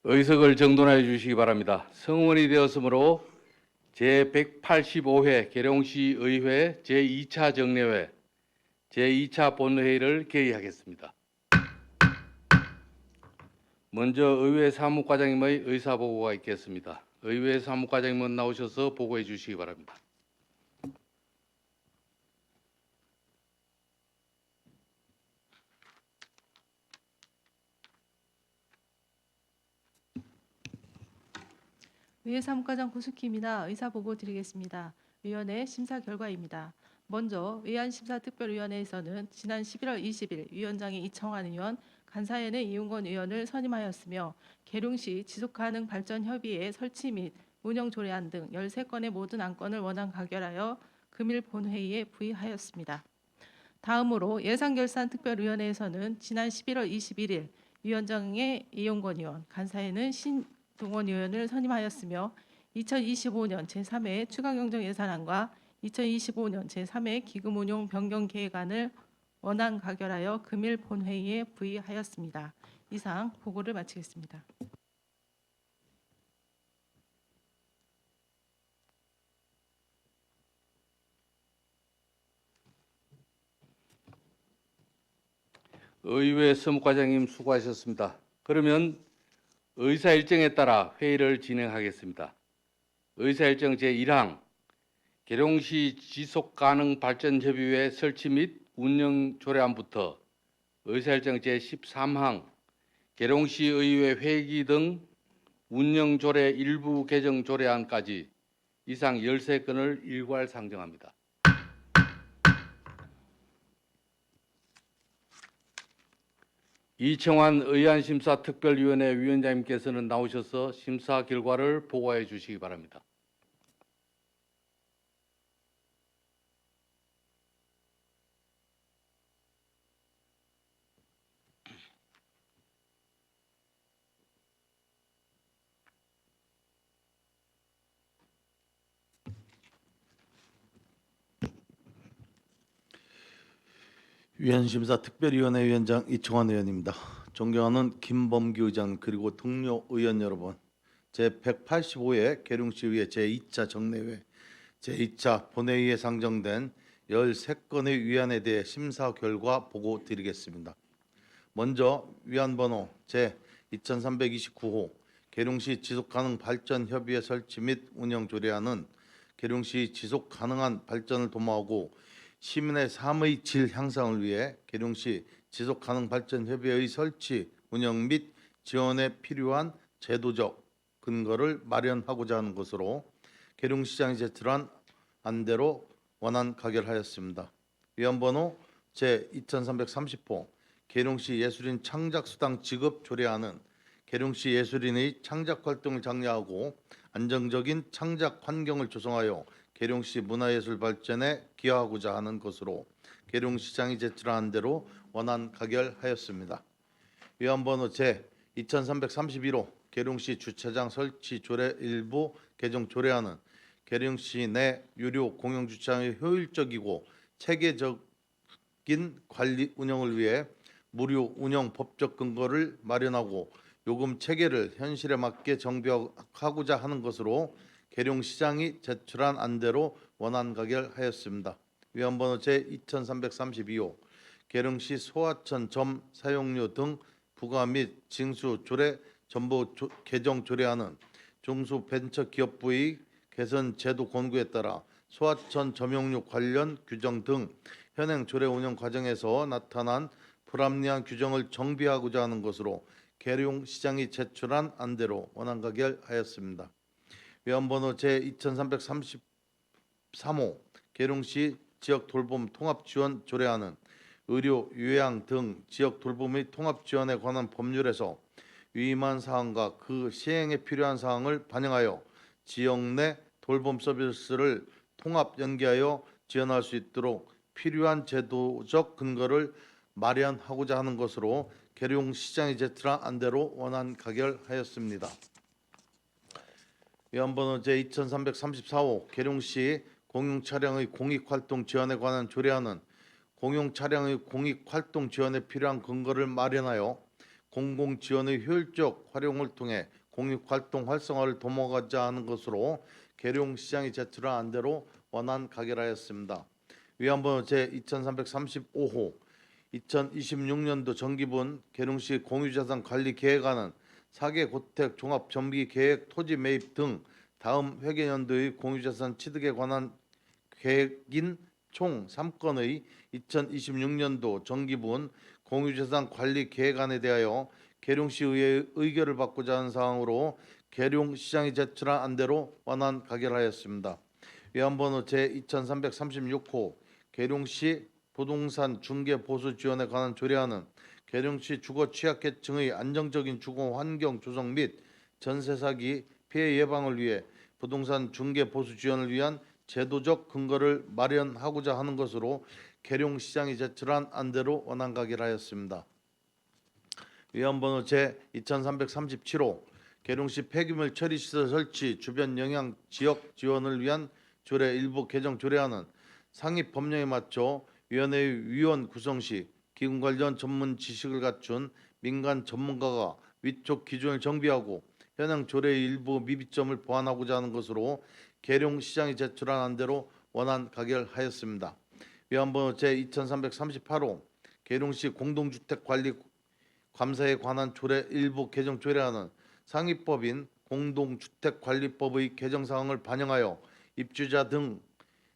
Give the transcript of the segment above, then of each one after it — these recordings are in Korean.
의석을 정돈해 주시기 바랍니다. 성원이 되었으므로 제185회 계룡시 의회 제2차 정례회 제2차 본회의를 개의하겠습니다. 먼저 의회 사무과장님의 의사보고가 있겠습니다. 의회 사무과장님은 나오셔서 보고해 주시기 바랍니다. 의회 사무과장 고숙희입니다. 의사보고 드리겠습니다. 위원회 심사 결과입니다. 먼저 의안심사특별위원회에서는 지난 11월 20일 위원장이 이청환 의원, 간사에는 이용건 의원을 선임하였으며 계룡시 지속가능 발전협의회 설치 및 운영 조례안 등 13건의 모든 안건을 원안 가결하여 금일 본회의에 부의하였습니다. 다음으로 예산결산특별위원회에서는 지난 11월 21일 위원장의 이용건 의원, 간사에는 신동원 의원을 선임하였으며 2025년 제3회 추가경정예산안과 2025년 제3회 기금운용 변경계획안을 원안 가결하여 금일 본회의에 부의하였습니다. 이상 보고를 마치겠습니다. 의회 사무과장님 수고하셨습니다. 그러면 의사일정에 따라 회의를 진행하겠습니다. 의사일정 제1항 계룡시 지속가능발전협의회 설치 및 운영 조례안부터 의사일정 제13항 계룡시의회 회기 등 운영 조례 일부 개정 조례안까지 이상 13건을 일괄 상정합니다. 이청환 의안심사특별위원회 위원장님께서는 나오셔서 심사 결과를 보고해 주시기 바랍니다. 위안심사특별위원회 위원장 이청환 의원입니다. 존경하는 김범규 의장 그리고 동료 의원 여러분, 제185회 계룡시의회 제2차 정례회 제2차 본회의에 상정된 13건의 위안에 대해 심사 결과 보고 드리겠습니다. 먼저 위안번호 제2329호 계룡시 지속가능발전협의회 설치 및 운영 조례안은 계룡시 지속가능한 발전을 도모하고 시민의 삶의 질 향상을 위해 계룡시 지속가능발전협의회의 설치, 운영 및 지원에 필요한 제도적 근거를 마련하고자 하는 것으로 계룡시장이 제출한 안대로 원안 가결하였습니다. 위안번호 제2330호 계룡시 예술인 창작수당 지급 조례안은 계룡시 예술인의 창작활동을 장려하고 안정적인 창작 환경을 조성하여 계룡시 문화예술 발전에 기여하고자 하는 것으로 계룡시장이 제출한 대로 원안 가결하였습니다. 위안번호 제2331호 계룡시 주차장 설치 조례 일부 개정 조례안은 계룡시 내 유료 공영주차장의 효율적이고 체계적인 관리 운영을 위해 무료 운영 법적 근거를 마련하고 요금 체계를 현실에 맞게 정비하고자 하는 것으로 계룡시장이 제출한 안대로 원안 가결하였습니다. 위안번호 제2332호 계룡시 소하천 점 사용료 등 부과 및 징수 조례 전부 개정 조례안은 중소벤처기업부의 개선 제도 권고에 따라 소하천 점용료 관련 규정 등 현행 조례 운영 과정에서 나타난 불합리한 규정을 정비하고자 하는 것으로 계룡시장이 제출한 안대로 원안 가결하였습니다. 위안번호 제2333호 계룡시 지역 돌봄 통합 지원 조례안은 의료, 요양 등 지역 돌봄의 통합 지원에 관한 법률에서 위임한 사항과 그 시행에 필요한 사항을 반영하여 지역 내 돌봄 서비스를 통합 연계하여 지원할 수 있도록 필요한 제도적 근거를 마련하고자 하는 것으로 계룡시장이 제출한 안대로 원안 가결하였습니다. 위안번호 제2334호 계룡시 공용차량의 공익활동 지원에 관한 조례안은 공용차량의 공익활동 지원에 필요한 근거를 마련하여 공공 지원의 효율적 활용을 통해 공익 활동 활성화를 도모하고자 하는 것으로 계룡시장이 제출한 안대로 원안 가결하였습니다. 위안번호 제 2335호 2026년도 정기분 계룡시 공유자산 관리 계획안은 4개 고택 종합 정비 계획 토지 매입 등 다음 회계연도의 공유자산 취득에 관한 계획인 총 3건의 2026년도 정기분 공유자산 관리 계획안에 대하여 계룡시의회의 의결을 받고자 하는 사항으로 계룡시장이 제출한 안대로 원안 가결하였습니다. 위안번호 제 2336호 계룡시 부동산 중개 보수 지원에 관한 조례안은 계룡시 주거 취약계층의 안정적인 주거 환경 조성 및 전세 사기 피해 예방을 위해 부동산 중개 보수 지원을 위한 제도적 근거를 마련하고자 하는 것으로 계룡시장이 제출한 안대로 원안 가결하였습니다. 위안번호 제 2337호 계룡시 폐기물 처리 시설 설치 주변 영향 지역 지원을 위한 조례 일부 개정 조례안은 상위 법령에 맞춰 위원회의 위원 구성 시 기금 관련 전문 지식을 갖춘 민간 전문가가 위촉 기준을 정비하고 현행 조례의 일부 미비점을 보완하고자 하는 것으로 계룡시장이 제출한 안대로 원안 가결하였습니다. 위안번호 제 2338호 계룡시 공동주택관리 감사에 관한 조례 일부 개정 조례안은 상위법인 공동주택관리법의 개정 사항을 반영하여 입주자 등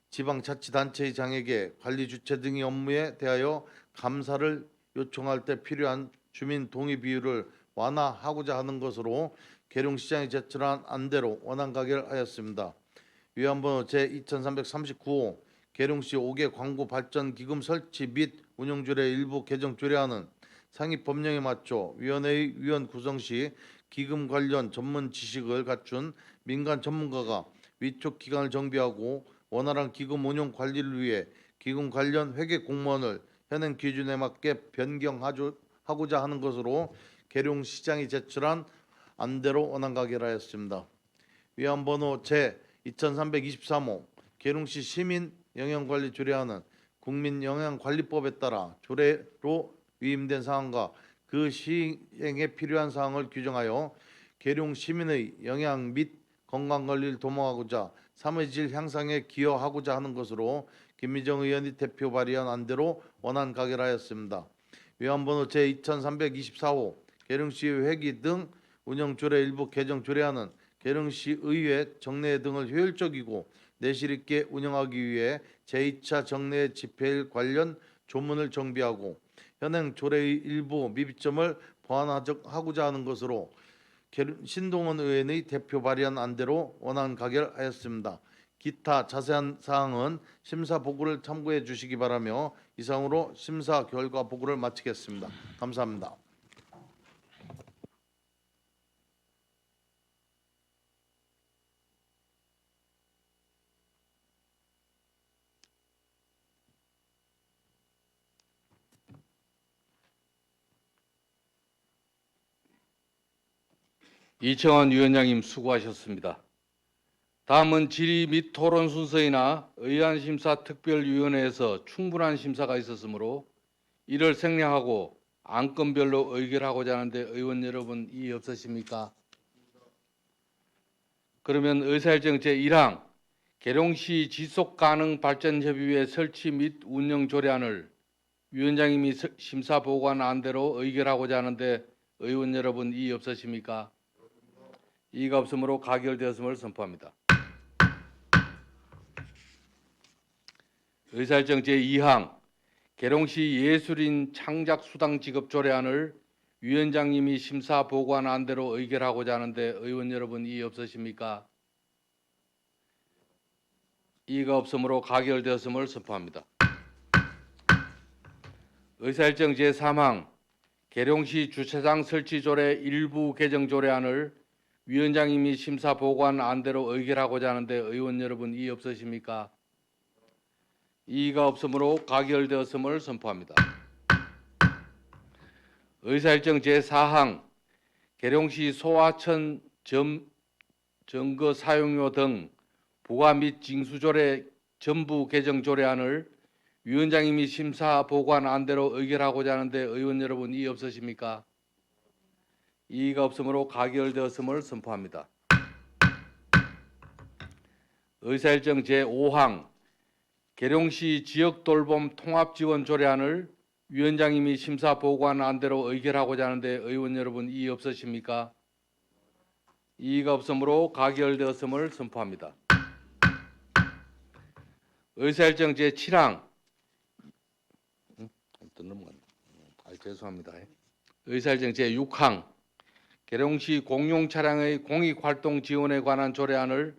지방자치단체의 장에게 관리 주체 등의 업무에 대하여 감사를 요청할 때 필요한 주민 동의 비율을 완화하고자 하는 것으로 계룡시장이 제출한 안대로 원안 가결하였습니다. 위안번호 제 2339호 계룡시 5개 광고 발전 기금 설치 및 운영 조례 일부 개정 조례안은 상위 법령에 맞춰 위원회의 위원 구성 시 기금 관련 전문 지식을 갖춘 민간 전문가가 위촉 기간을 정비하고 원활한 기금 운용 관리를 위해 기금 관련 회계 공무원을 현행 기준에 맞게 변경하고자 하는 것으로 계룡시장이 제출한 안대로 원안 가결하였습니다. 위안번호 제 2323호 계룡시 시민 영향관리 조례안은 국민영향관리법에 따라 조례로 위임된 사항과 그 시행에 필요한 사항을 규정하여 계룡 시민의 영양 및 건강관리를 도모하고자 삶의 질 향상에 기여하고자 하는 것으로 김미정 의원이 대표 발의한 안대로 원안 가결하였습니다. 위안번호 제 2324호 계룡시 회기 등 운영조례 일부 개정 조례안은 계룡시 의회 정례 등을 효율적이고 내실 있게 운영하기 위해 제2차 정례 집회일 관련 조문을 정비하고 현행 조례의 일부 미비점을 보완하고자 하는 것으로 신동원 의원의 대표 발의한 안대로 원안 가결하였습니다. 기타 자세한 사항은 심사 보고를 참고해 주시기 바라며 이상으로 심사 결과 보고를 마치겠습니다. 감사합니다. 이청원 위원장님 수고하셨습니다. 다음은 질의 및 토론 순서이나 의안심사특별위원회에서 충분한 심사가 있었으므로 이를 생략하고 안건별로 의결하고자 하는데 의원 여러분 이의 없으십니까? 그러면 의사일정 제1항 계룡시 지속가능발전협의회 설치 및 운영 조례안을 위원장님이 심사 보고한 안대로 의결하고자 하는데 의원 여러분 이의 없으십니까? 이의가 없으므로 가결되었음을 선포합니다. 의사일정 제2항 계룡시 예술인 창작수당 지급 조례안을 위원장님이 심사 보고한 안대로 의결하고자 하는데 의원 여러분 이의 없으십니까? 이의가 없으므로 가결되었음을 선포합니다. 의사일정 제3항 계룡시 주차장 설치 조례 일부 개정 조례안을 위원장님이 심사 보고한 안대로 의결하고자 하는데 의원 여러분 이의 없으십니까? 이의가 없으므로 가결되었음을 선포합니다. 의사일정 제4항 계룡시 소하천 점거 사용료 등 부과 및 징수조례 전부 개정 조례안을 위원장님이 심사 보고한 안대로 의결하고자 하는데 의원 여러분 이의 없으십니까? 이의가 없으므로 가결되었음을 선포합니다. 의사일정 제5항 계룡시 지역돌봄 통합지원 조례안을 위원장님이 심사 보고한 안대로 의결하고자 하는데 의원 여러분 이의 없으십니까? 이의가 없으므로 가결되었음을 선포합니다. 의사일정 제7항 죄송합니다. 의사일정 제6항 계룡시 공용 차량의 공익활동 지원에 관한 조례안을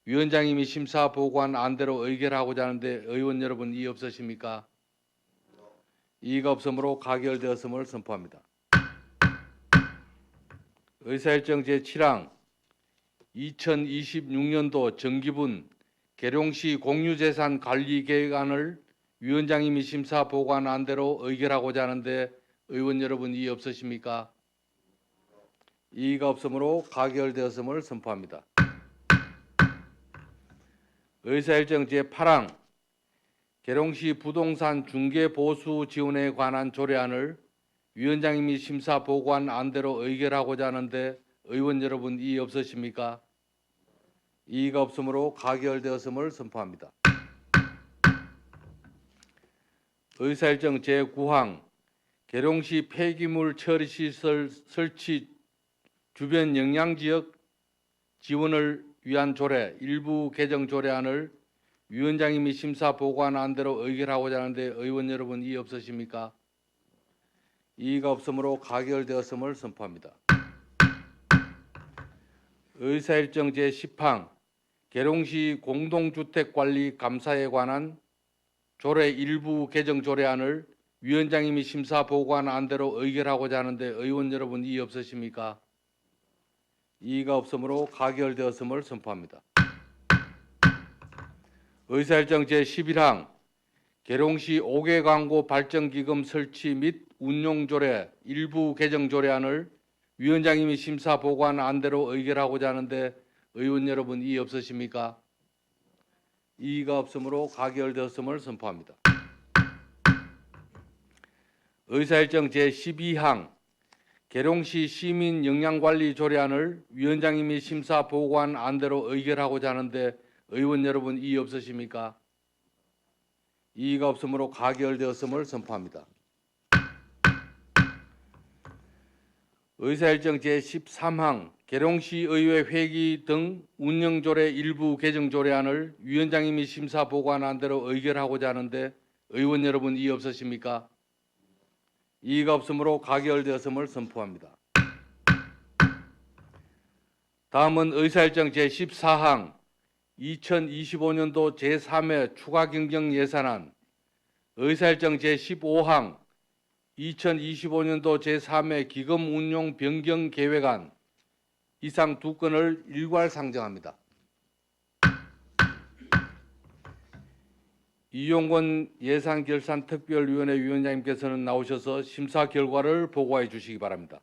위원장님이 심사 보고한 안대로 의결하고자 하는데 의원 여러분 이의 없으십니까? 이의가 없으므로 가결되었음을 선포합니다. 의사일정 제7항 2026년도 정기분 계룡시 공유재산 관리 계획안을 위원장님이 심사 보고한 안대로 의결하고자 하는데 의원 여러분 이의 없으십니까? 이의가 없으므로 가결되었음을 선포합니다. 의사일정 제8항 계룡시 부동산 중개 보수 지원에 관한 조례안을 위원장님이 심사 보고한 안대로 의결하고자 하는데 의원 여러분 이의 없으십니까? 이의가 없으므로 가결되었음을 선포합니다. 의사일정 제9항 계룡시 폐기물 처리시설 설치 주변 영향지역 지원을 위한 조례 일부 개정 조례안을 위원장님이 심사 보고한 안대로 의결하고자 하는데 의원 여러분 이의 없으십니까? 이의가 없으므로 가결되었음을 선포합니다. 의사일정 제10항 계룡시 공동주택관리 감사에 관한 조례 일부 개정 조례안을 위원장님이 심사 보고한 안대로 의결하고자 하는데 의원 여러분 이의 없으십니까? 이의가 없으므로 가결되었음을 선포합니다. 의사일정 제11항 계룡시 5개 광고 발전기금 설치 및 운용조례 일부 개정 조례안을 위원장님이 심사 보고한 안대로 의결하고자 하는데 의원 여러분 이의 없으십니까? 이의가 없으므로 가결되었음을 선포합니다. 의사일정 제12항 계룡시 시민 영양관리 조례안을 위원장님이 심사 보고한 안대로 의결하고자 하는데 의원 여러분 이의 없으십니까? 이의가 없으므로 가결되었음을 선포합니다. 의사일정 제13항 계룡시 의회 회기 등 운영조례 일부 개정 조례안을 위원장님이 심사 보고한 안대로 의결하고자 하는데 의원 여러분 이의 없으십니까? 이의가 없으므로 가결되었음을 선포합니다. 다음은 의사일정 제14항 2025년도 제3회 추가 경정 예산안, 의사일정 제15항 2025년도 제3회 기금 운용 변경 계획안 이상 두 건을 일괄 상정합니다. 이용권 예산결산특별위원회 위원장님께서는 나오셔서 심사 결과를 보고해 주시기 바랍니다.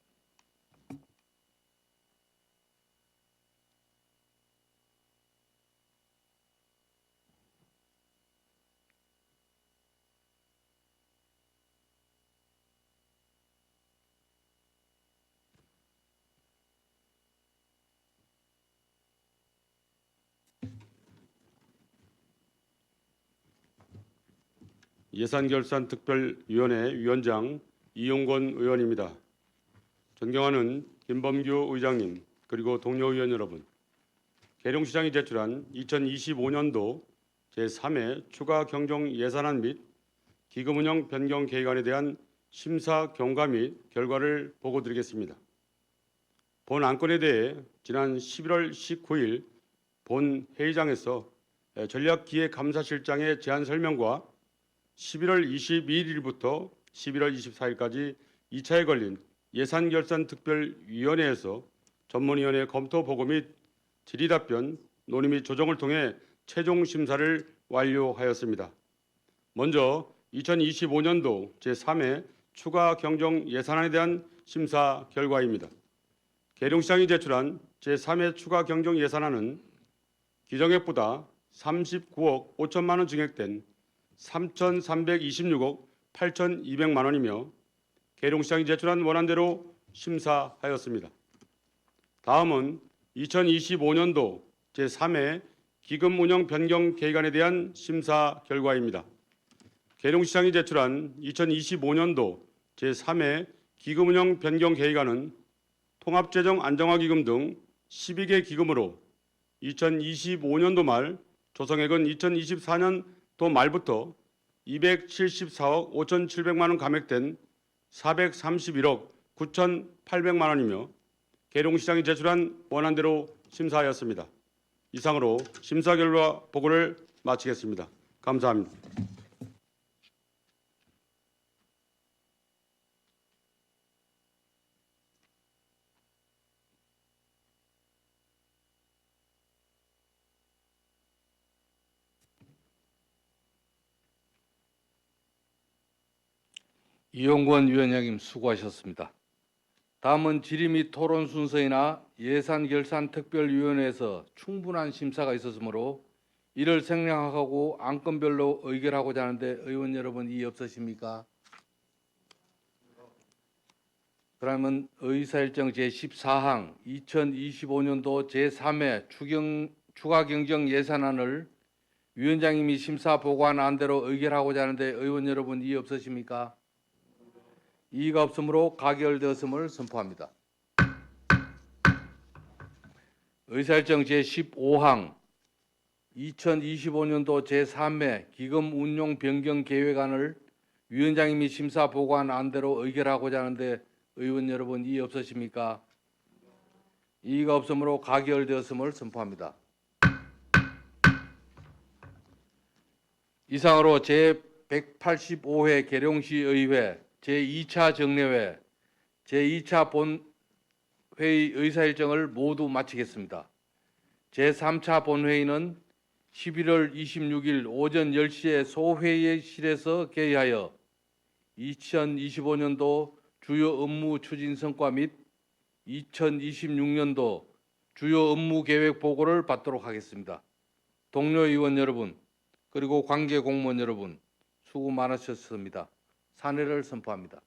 예산결산특별위원회 위원장 이용권 의원입니다. 존경하는 김범규 의장님 그리고 동료 의원 여러분, 계룡시장이 제출한 2025년도 제3회 추가 경정 예산안 및 기금운영 변경 계획안에 대한 심사 경과 및 결과를 보고드리겠습니다. 본 안건에 대해 지난 11월 19일 본 회의장에서 전략기획감사실장의 제안 설명과 11월 22일부터 11월 24일까지 2차에 걸린 예산결산특별위원회에서 전문위원회 검토 보고 및 질의답변, 논의 및 조정을 통해 최종 심사를 완료하였습니다. 먼저 2025년도 제3회 추가 경정 예산안에 대한 심사 결과입니다. 계룡시장이 제출한 제3회 추가 경정 예산안은 기정액보다 39억 5천만 원 증액된 3,326억 8,200만 원이며 계룡시장이 제출한 원안대로 심사하였습니다. 다음은 2025년도 제3회 기금 운영 변경 계획안에 대한 심사 결과입니다. 계룡시장이 제출한 2025년도 제3회 기금 운영 변경 계획안은 통합재정 안정화기금 등 12개 기금으로 2025년도 말 조성액은 2024년도 말부터 274억 5,700만 원 감액된 431억 9,800만 원이며 계룡시장이 제출한 원안대로 심사하였습니다. 이상으로 심사 결과 보고를 마치겠습니다. 감사합니다. 이용권 위원장님 수고하셨습니다. 다음은 질의 및 토론 순서이나 예산결산특별위원회에서 충분한 심사가 있었으므로 이를 생략하고 안건별로 의결하고자 하는데 의원 여러분 이의 없으십니까? 그러면 의사일정 제14항 2025년도 제3회 추가경정 예산안을 위원장님이 심사 보고한 안대로 의결하고자 하는데 의원 여러분 이의 없으십니까? 이의가 없으므로 가결되었음을 선포합니다. 의사일정 제15항 2025년도 제3회 기금 운용 변경 계획안을 위원장님이 심사 보고한 안대로 의결하고자 하는데 의원 여러분 이의 없으십니까? 이의가 없으므로 가결되었음을 선포합니다. 이상으로 제185회 계룡시의회 제2차 정례회, 제2차 본회의 의사일정을 모두 마치겠습니다. 제3차 본회의는 11월 26일 오전 10시에 소회의실에서 개의하여 2025년도 주요 업무 추진 성과 및 2026년도 주요 업무 계획 보고를 받도록 하겠습니다. 동료 의원 여러분, 그리고 관계 공무원 여러분, 수고 많으셨습니다. 사내를 선포합니다.